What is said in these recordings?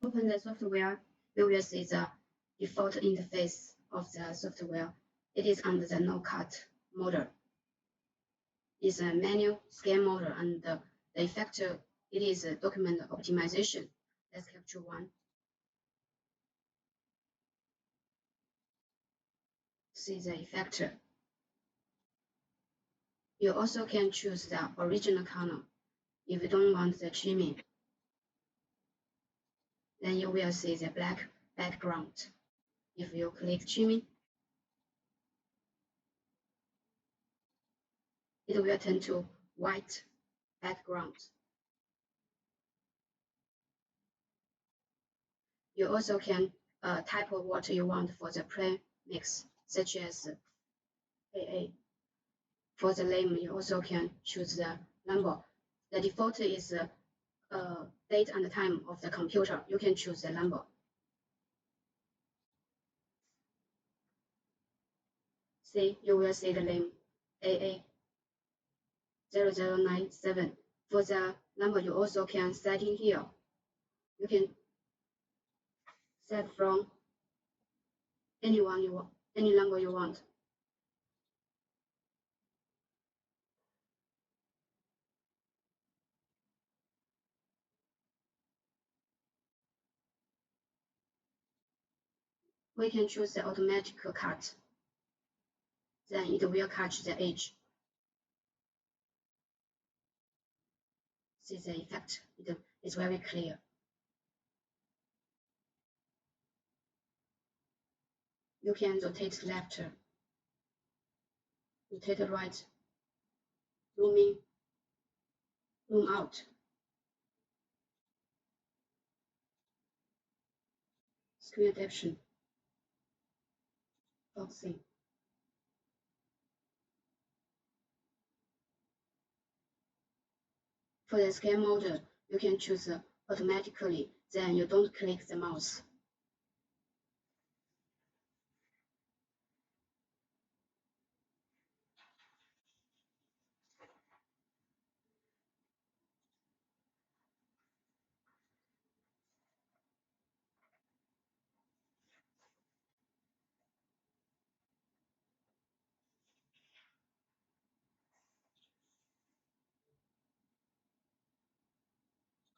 Open the software. You will see the default interface of the software. It is under the no-cut model. It's a manual scan model, and the effector it is a document optimization. Let's capture one. See the effector. You also can choose the original color if you don't want the trimming. Then you will see the black background. If you click trimming, it will turn to white background. You also can type of what you want for the premix, such as AA. For the name, you also can choose the number. The default is date and time of the computer. You can choose the number. See, you will see the name AA 0097. For the number, you also can set in here. You can set from any number you want. We can choose the automatic cut. Then it will catch the edge. See the effect. It is very clear. You can rotate left, rotate right, zoom in, zoom out. Screen adaptation, boxing. For the scan mode, you can choose automatically, then you don't click the mouse.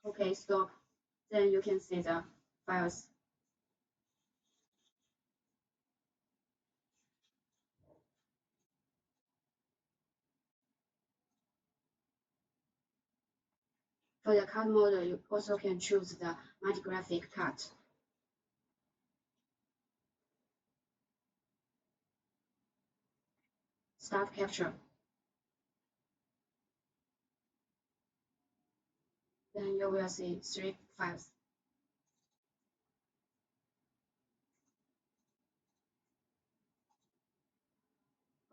Okay, stop. Then you can see the files. For the cut mode, you also can choose the multi-graphic cut. Start capture. Then you will see 3 files.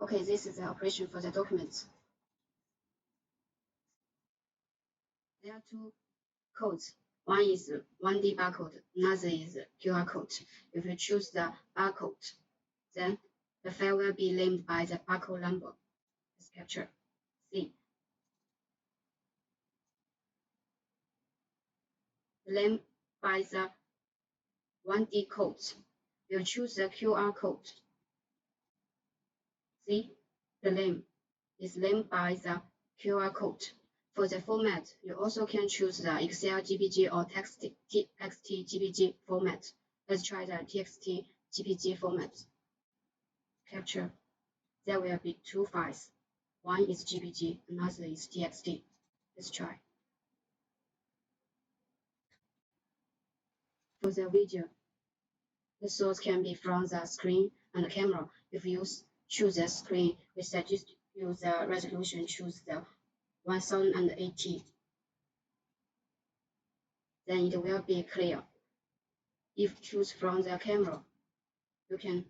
Okay, this is the operation for the documents. There are 2 codes. One is 1D barcode, another is QR code. If you choose the barcode, then the file will be named by the barcode number. Let's capture. See. Named by the 1D code. You choose the QR code. See, the name is named by the QR code. For the format, you also can choose the Excel GPG or TXT GPG format. Let's try the TXT GPG format. Capture. There will be 2 files. One is GPG, another is TXT. Let's try. For the video, the source can be from the screen and the camera. If you choose the screen, we suggest use the resolution, choose the 1080. Then it will be clear. If choose from the camera, you can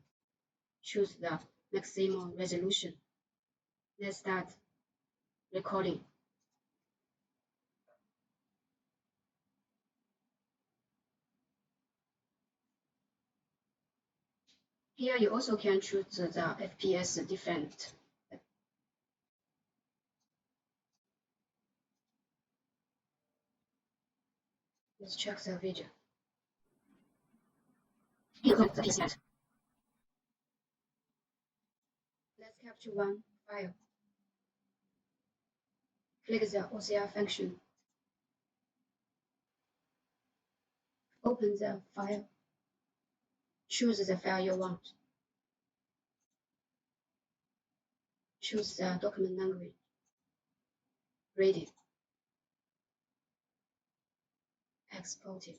choose the maximum resolution. Let's start recording. Here you also can choose the FPS different. Let's check the video. Include the PCS. Let's capture one file. Click the OCR function. Open the file. Choose the file you want. Choose the document language. Read it. Export it.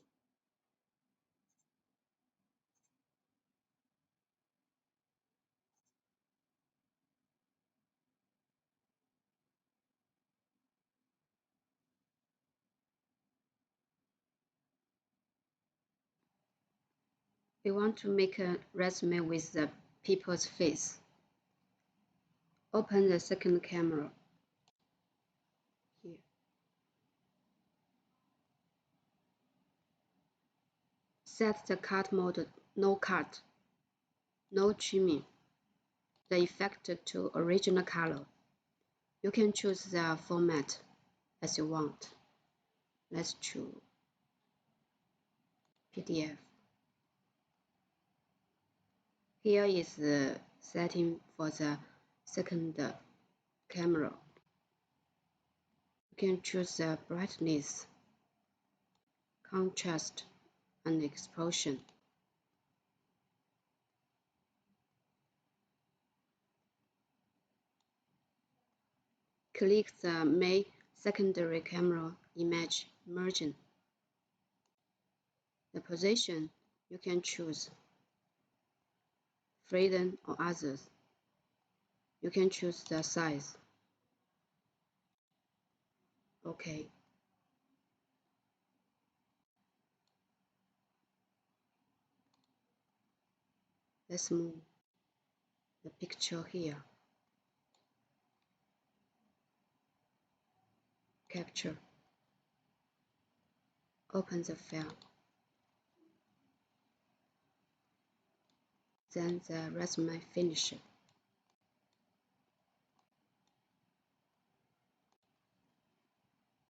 We want to make a resume with the people's face. Open the second camera. Here. Set the cut mode no cut, no trimming, the effect to original color. You can choose the format as you want. Let's choose PDF. Here is the setting for the second camera. You can choose the brightness, contrast, and exposure. Click the Make Secondary Camera Image Merging. The position you can choose Freedom or others. You can choose the size. OK. Let's move the picture here. Capture. Open the file. Then the resume finished.